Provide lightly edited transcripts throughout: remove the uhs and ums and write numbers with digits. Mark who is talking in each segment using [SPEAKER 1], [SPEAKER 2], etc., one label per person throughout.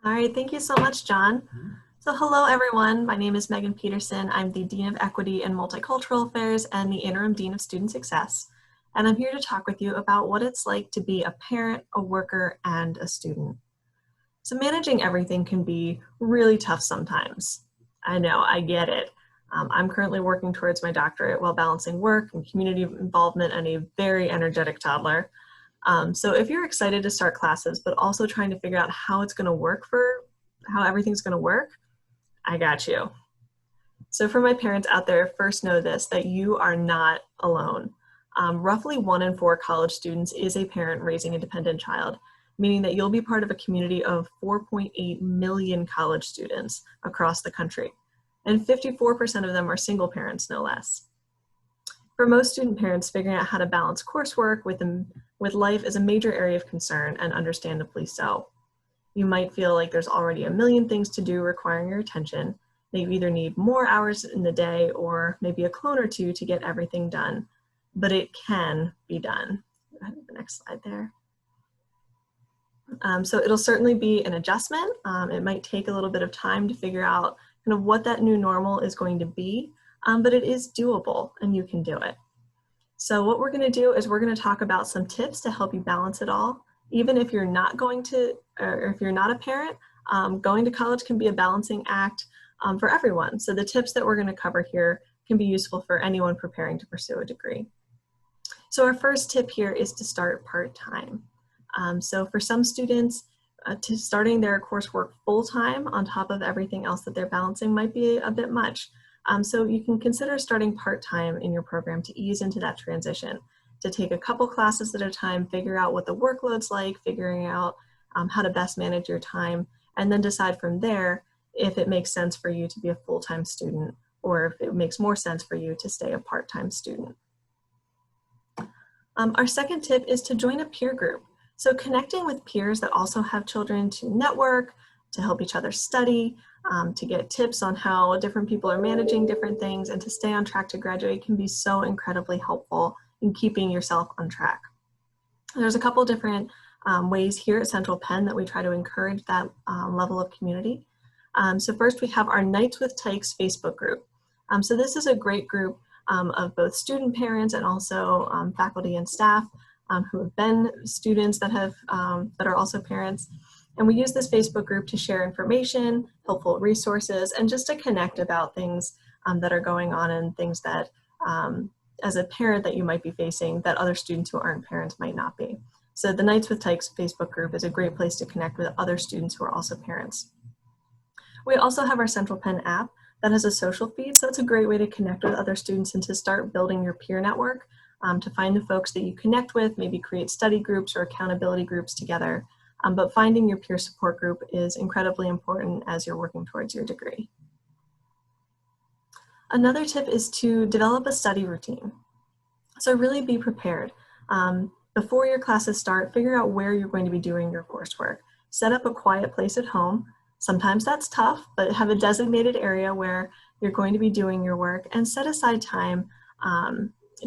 [SPEAKER 1] All right, thank you so much, John. So hello, everyone. My name is Megan Peterson. I'm the Dean of Equity and Multicultural Affairs and the Interim Dean of Student Success. And I'm here to talk with you about what it's like to be a parent, a worker, and a student. So managing everything can be really tough sometimes. I know, I get it. I'm currently working towards my doctorate while balancing work and community involvement and a very energetic toddler. So if you're excited to start classes, but also trying to figure out how it's going to work how everything's going to work, I got you. So for my parents out there, first know this, that you are not alone. Roughly 1 in 4 college students is a parent raising a dependent child, meaning that you'll be part of a community of 4.8 million college students across the country. And 54% of them are single parents, no less. For most student parents, figuring out how to balance coursework with life is a major area of concern, and understandably so. You might feel like there's already a million things to do requiring your attention, that you either need more hours in the day or maybe a clone or two to get everything done, but it can be done. Go ahead to the next slide there. So it'll certainly be an adjustment. It might take a little bit of time to figure out kind of what that new normal is going to be, but it is doable and you can do it. So what we're going to do is we're going to talk about some tips to help you balance it all. Even if you're not going to, or if you're not a parent, going to college can be a balancing act for everyone. So the tips that we're going to cover here can be useful for anyone preparing to pursue a degree. So our first tip here is to start part-time. So for some students, to starting their coursework full-time on top of everything else that they're balancing might be a bit much. So you can consider starting part-time in your program to ease into that transition, to take a couple classes at a time, figure out what the workload's like, figuring out how to best manage your time, and then decide from there if it makes sense for you to be a full-time student or if it makes more sense for you to stay a part-time student. Our second tip is to join a peer group. So connecting with peers that also have children to network, to help each other study, to get tips on how different people are managing different things, and to stay on track to graduate can be so incredibly helpful in keeping yourself on track. There's a couple different ways here at Central Penn that we try to encourage that level of community. So first we have our Nights with Tykes Facebook group. So this is a great group of both student parents and also faculty and staff who have been students that are also parents. And we use this Facebook group to share information, helpful resources, and just to connect about things that are going on and things that, as a parent, that you might be facing that other students who aren't parents might not be. So the Nights with Tykes Facebook group is a great place to connect with other students who are also parents. We also have our Central Penn app that has a social feed, so it's a great way to connect with other students and to start building your peer network, to find the folks that you connect with, maybe create study groups or accountability groups together. But finding your peer support group is incredibly important as you're working towards your degree. Another tip is to develop a study routine. So really be prepared. Before your classes start, figure out where you're going to be doing your coursework. Set up a quiet place at home. Sometimes that's tough, but have a designated area where you're going to be doing your work, and set aside time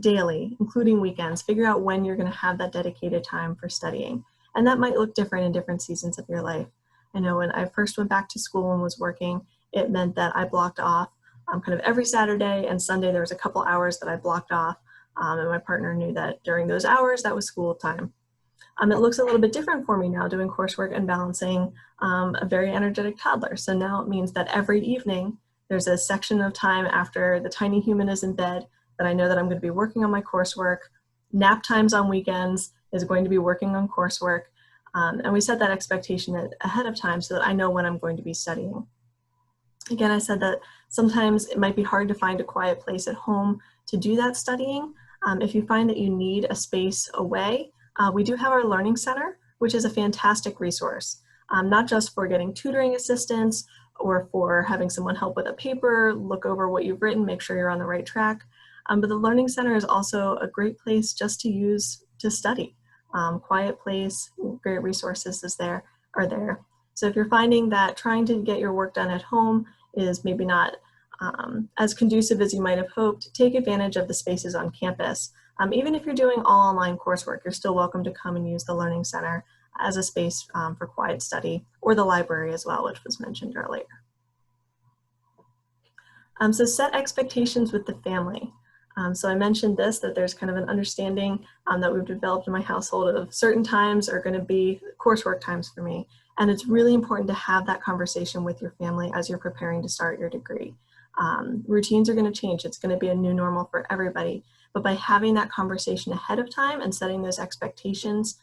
[SPEAKER 1] daily, including weekends. Figure out when you're going to have that dedicated time for studying. And that might look different in different seasons of your life. I know when I first went back to school and was working, it meant that I blocked off kind of every Saturday and Sunday. There was a couple hours that I blocked off, and my partner knew that during those hours, that was school time. It looks a little bit different for me now doing coursework and balancing a very energetic toddler. So now it means that every evening, there's a section of time after the tiny human is in bed that I know that I'm going to be working on my coursework. Nap times on weekends is going to be working on coursework. And we set that expectation ahead of time so that I know when I'm going to be studying. Again, I said that sometimes it might be hard to find a quiet place at home to do that studying. If you find that you need a space away, we do have our Learning Center, which is a fantastic resource, not just for getting tutoring assistance or for having someone help with a paper, look over what you've written, make sure you're on the right track. But the Learning Center is also a great place just to use to study. Quiet place, great resources are there. So if you're finding that trying to get your work done at home is maybe not as conducive as you might have hoped, take advantage of the spaces on campus. Even if you're doing all online coursework, you're still welcome to come and use the Learning Center as a space for quiet study, or the library as well, which was mentioned earlier. So set expectations with the family. So I mentioned this, that there's kind of an understanding that we've developed in my household of certain times are going to be coursework times for me. And it's really important to have that conversation with your family as you're preparing to start your degree. Routines are going to change. It's going to be a new normal for everybody. But by having that conversation ahead of time and setting those expectations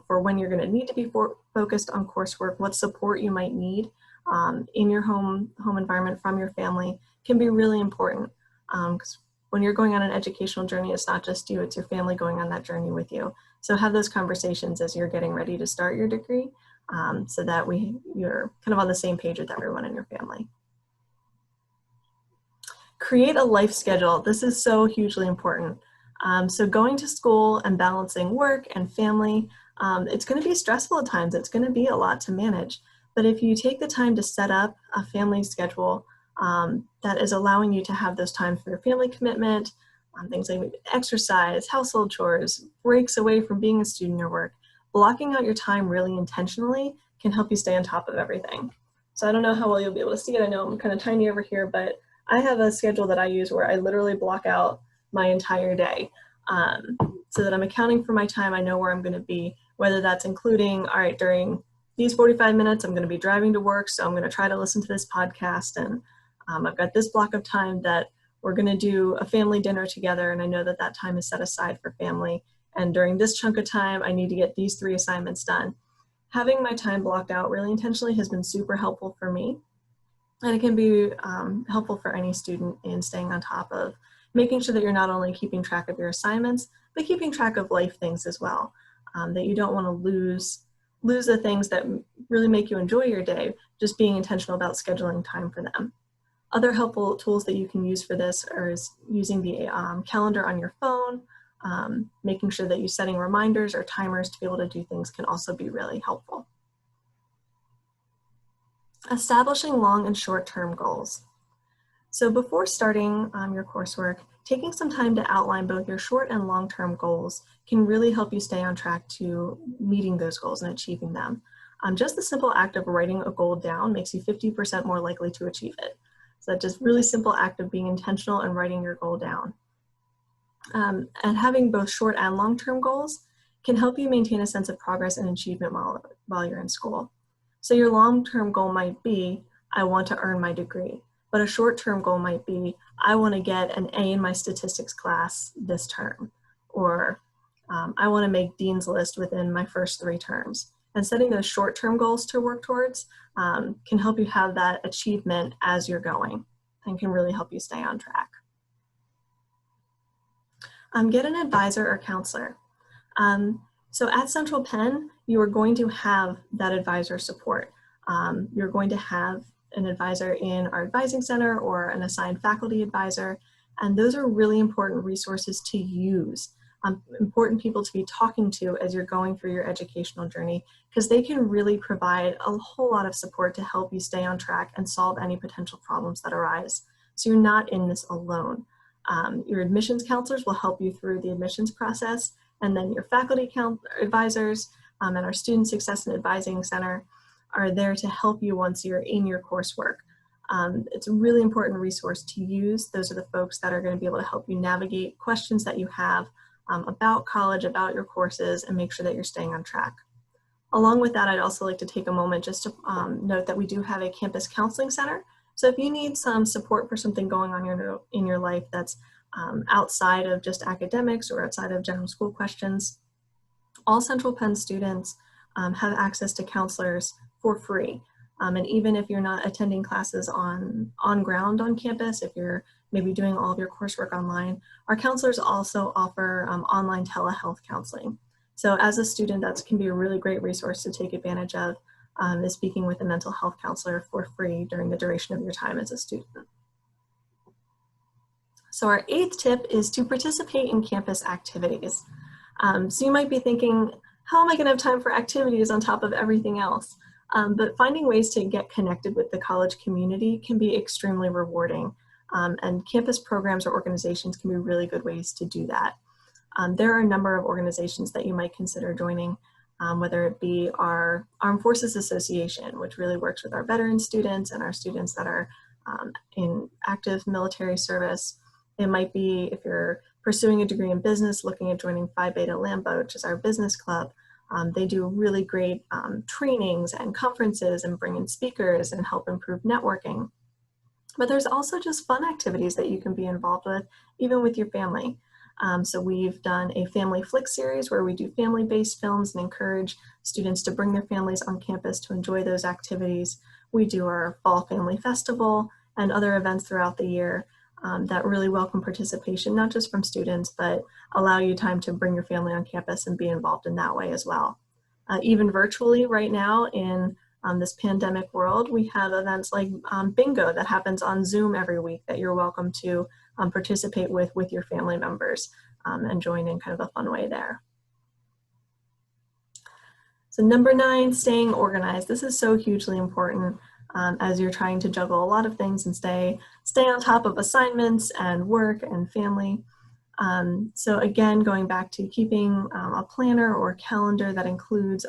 [SPEAKER 1] for when you're going to need to be focused on coursework, what support you might need in your home environment from your family can be really important. Because when you're going on an educational journey, it's not just you, it's your family going on that journey with you. So have those conversations as you're getting ready to start your degree so that you're kind of on the same page with everyone in your family. Create a life schedule. This is so hugely important. So going to school and balancing work and family, it's going to be stressful at times. It's going to be a lot to manage. But if you take the time to set up a family schedule that is allowing you to have those times for your family commitment, things like exercise, household chores, breaks away from being a student or work, blocking out your time really intentionally can help you stay on top of everything. So I don't know how well you'll be able to see it. I know I'm kind of tiny over here, but I have a schedule that I use where I literally block out my entire day so that I'm accounting for my time. I know where I'm going to be, whether that's including, all right, during these 45 minutes, I'm going to be driving to work, so I'm going to try to listen to this podcast, and I've got this block of time that we're going to do a family dinner together, and I know that that time is set aside for family, and during this chunk of time, I need to get these 3 assignments done. Having my time blocked out really intentionally has been super helpful for me, and it can be helpful for any student in staying on top of making sure that you're not only keeping track of your assignments, but keeping track of life things as well, that you don't want to lose the things that really make you enjoy your day, just being intentional about scheduling time for them. Other helpful tools that you can use for this are using the calendar on your phone, making sure that you're setting reminders or timers to be able to do things can also be really helpful. Establishing long and short-term goals. So before starting your coursework, taking some time to outline both your short and long-term goals can really help you stay on track to meeting those goals and achieving them. Just the simple act of writing a goal down makes you 50% more likely to achieve it. So that just really simple act of being intentional and writing your goal down. And having both short and long-term goals can help you maintain a sense of progress and achievement while you're in school. So your long-term goal might be, I want to earn my degree. But a short-term goal might be, I want to get an A in my statistics class this term, or I want to make Dean's List within my first 3 terms. And setting those short-term goals to work towards can help you have that achievement as you're going and can really help you stay on track. Get an advisor or counselor. So at Central Penn, you are going to have that advisor support. You're going to have an advisor in our advising center or an assigned faculty advisor, and those are really important resources to use, important people to be talking to as you're going through your educational journey, because they can really provide a whole lot of support to help you stay on track and solve any potential problems that arise. So you're not in this alone. Your admissions counselors will help you through the admissions process, and then your faculty advisors and our Student Success and Advising Center are there to help you once you're in your coursework. It's a really important resource to use. Those are the folks that are going to be able to help you navigate questions that you have about college, about your courses, and make sure that you're staying on track. Along with that, I'd also like to take a moment just to note that we do have a campus counseling center. So if you need some support for something going on in your life that's outside of just academics or outside of general school questions, all Central Penn students have access to counselors for free. And even if you're not attending classes on ground on campus, if you're maybe doing all of your coursework online, our counselors also offer online telehealth counseling. So as a student, that can be a really great resource to take advantage of, is speaking with a mental health counselor for free during the duration of your time as a student. So our 8th tip is to participate in campus activities. So you might be thinking, how am I going to have time for activities on top of everything else? But finding ways to get connected with the college community can be extremely rewarding. And campus programs or organizations can be really good ways to do that. There are a number of organizations that you might consider joining. whether it be our Armed Forces Association, which really works with our veteran students and our students that are in active military service. It might be if you're pursuing a degree in business, looking at joining Phi Beta Lambda, which is our business club. They do really great trainings and conferences and bring in speakers and help improve networking. But there's also just fun activities that you can be involved with, even with your family. So we've done a family flick series where we do family-based films and encourage students to bring their families on campus to enjoy those activities. We do our Fall Family Festival and other events throughout the year that really welcome participation, not just from students, but allow you time to bring your family on campus and be involved in that way as well. Even virtually right now in this pandemic world, we have events like bingo that happens on Zoom every week that you're welcome to participate with your family members and join in kind of a fun way there. So number 9, staying organized. This is so hugely important as you're trying to juggle a lot of things and stay on top of assignments and work and family. So again, going back to keeping a planner or calendar that includes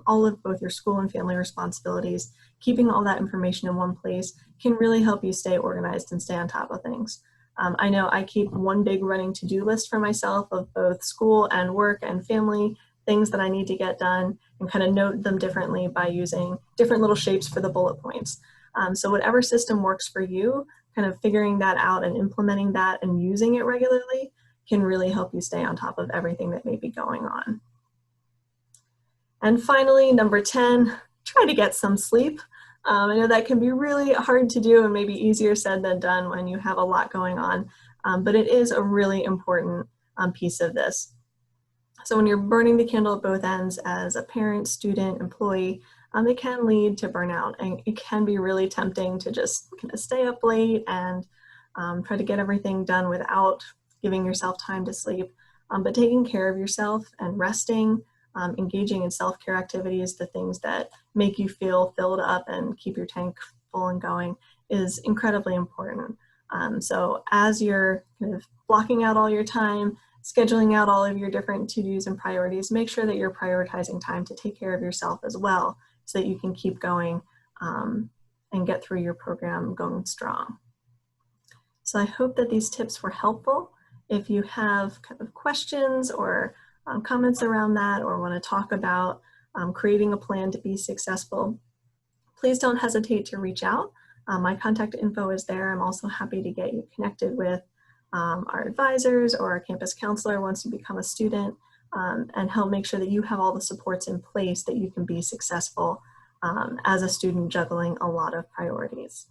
[SPEAKER 1] all of both your school and family responsibilities, keeping all that information in one place can really help you stay organized and stay on top of things. I know I keep one big running to-do list for myself of both school and work and family, things that I need to get done, and kind of note them differently by using different little shapes for the bullet points. So whatever system works for you, kind of figuring that out and implementing that and using it regularly can really help you stay on top of everything that may be going on. And finally, number 10, try to get some sleep. I know that can be really hard to do and maybe easier said than done when you have a lot going on, but it is a really important piece of this. So when you're burning the candle at both ends as a parent, student, employee, it can lead to burnout, and it can be really tempting to just kind of stay up late and try to get everything done without giving yourself time to sleep. But taking care of yourself and resting, engaging in self-care activities, the things that make you feel filled up and keep your tank full and going, is incredibly important. So as you're kind of blocking out all your time, scheduling out all of your different to-dos and priorities, make sure that you're prioritizing time to take care of yourself as well so that you can keep going and get through your program going strong. So I hope that these tips were helpful. If you have kind of questions or comments around that or want to talk about creating a plan to be successful, please don't hesitate to reach out. My contact info is there. I'm also happy to get you connected with our advisors or our campus counselor once you become a student and help make sure that you have all the supports in place that you can be successful as a student juggling a lot of priorities.